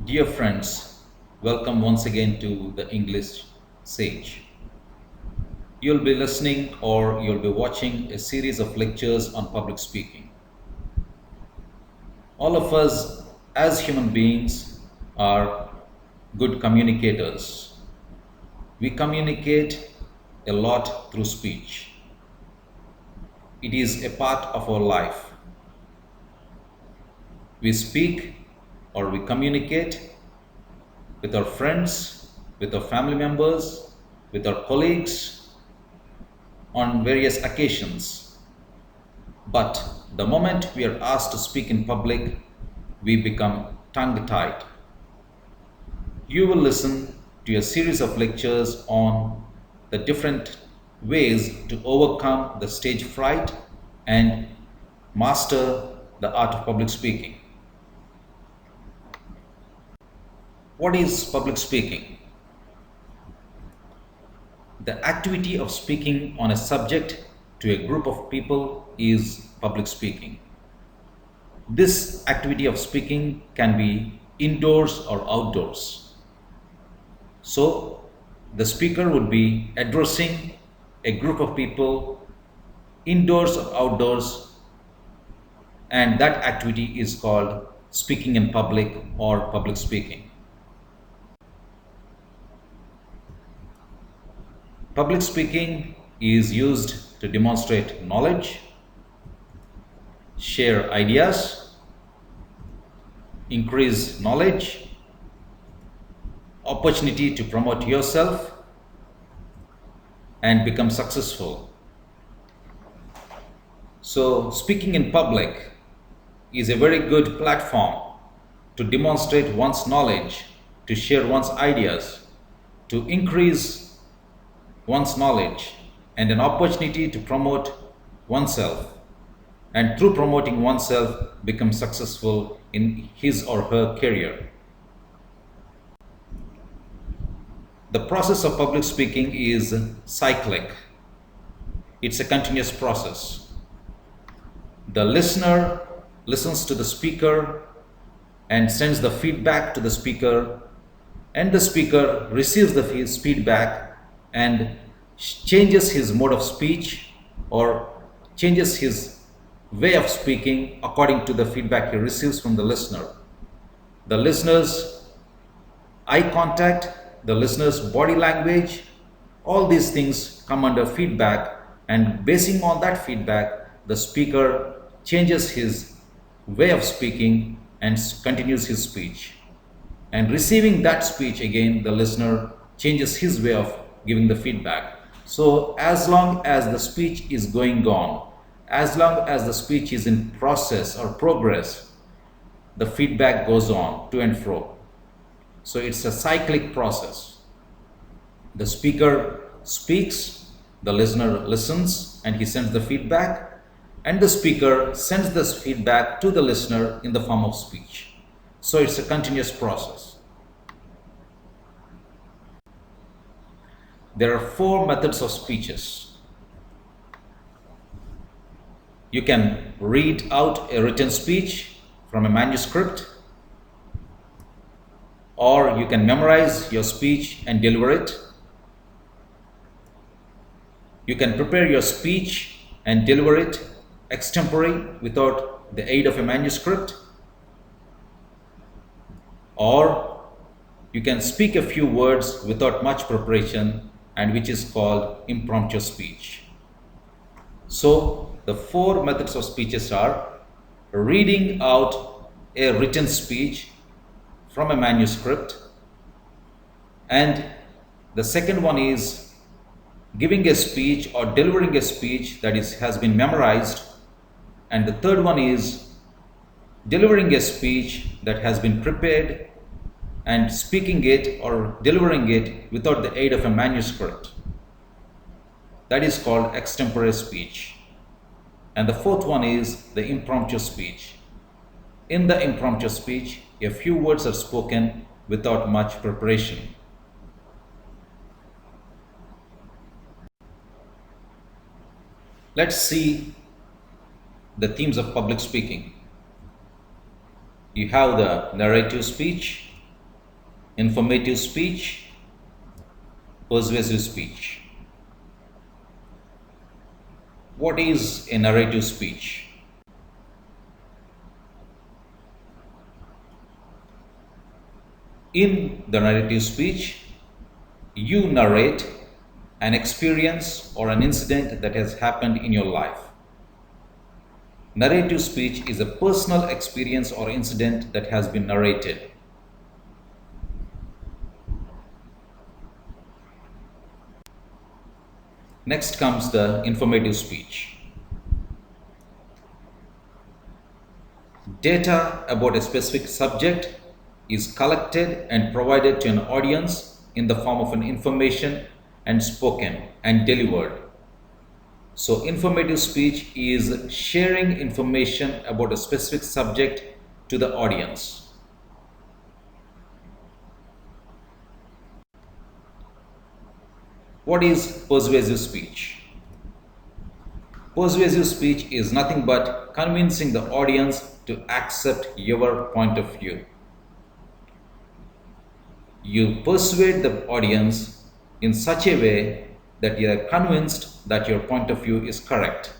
Dear friends, welcome once again to the English Sage. You'll be listening or you'll be watching a series of lectures on public speaking. All of us, as human beings, are good communicators. We communicate a lot through speech, it is a part of our life. We speak or we communicate with our friends, with our family members, with our colleagues on various occasions. But the moment we are asked to speak in public, we become tongue-tied. You will listen to a series of lectures on the different ways to overcome the stage fright and master the art of public speaking. What is public speaking? The activity of speaking on a subject to a group of people is public speaking. This activity of speaking can be indoors or outdoors. So, the speaker would be addressing a group of people indoors or outdoors, and that activity is called speaking in public or public speaking. Public speaking is used to demonstrate knowledge, share ideas, increase knowledge, opportunity to promote yourself, and become successful. So, speaking in public is a very good platform to demonstrate one's knowledge, to share one's ideas, to increase one's knowledge, and an opportunity to promote oneself, and through promoting oneself become successful in his or her career. The process of public speaking is cyclic. It's a continuous process. The listener listens to the speaker and sends the feedback to the speaker, and the speaker receives his feedback and changes his mode of speech or changes his way of speaking according to the feedback he receives from the listener. The listener's eye contact, the listener's body language, all these things come under feedback, and basing on that feedback, the speaker changes his way of speaking and continues his speech. And receiving that speech again, the listener changes his way of giving the feedback. So as long as the speech is going on, as long as the speech is in process or progress, the feedback goes on to and fro. So it's a cyclic process. The speaker speaks, the listener listens, and he sends the feedback, and the speaker sends this feedback to the listener in the form of speech. So it's a continuous process. There are 4 methods of speeches. You can read out a written speech from a manuscript, or you can memorize your speech and deliver it. You can prepare your speech and deliver it extempore without the aid of a manuscript, or you can speak a few words without much preparation, and which is called impromptu speech. So the 4 methods of speeches are reading out a written speech from a manuscript, and the second one is giving a speech or delivering a speech that has been memorized, and the third one is delivering a speech that has been prepared and speaking it or delivering it without the aid of a manuscript. That is called extempore speech. And the fourth one is the impromptu speech. In the impromptu speech, a few words are spoken without much preparation. Let's see the themes of public speaking. You have the narrative speech, informative speech, persuasive speech. What is a narrative speech? In the narrative speech, you narrate an experience or an incident that has happened in your life. Narrative speech is a personal experience or incident that has been narrated. Next comes the informative speech. Data about a specific subject is collected and provided to an audience in the form of an information and spoken and delivered. So informative speech is sharing information about a specific subject to the audience. What is persuasive speech? Persuasive speech is nothing but convincing the audience to accept your point of view. You persuade the audience in such a way that you are convinced that your point of view is correct.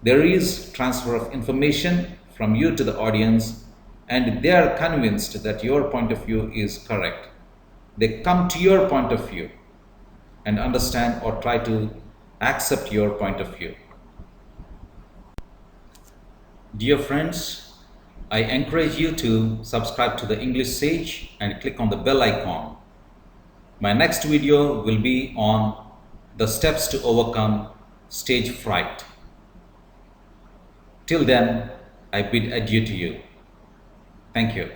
There is transfer of information from you to the audience, and they are convinced that your point of view is correct. They come to your point of view and understand or try to accept your point of view. Dear friends, I encourage you to subscribe to the English Sage and click on the bell icon. My next video will be on the steps to overcome stage fright. Till then, I bid adieu to you. Thank you.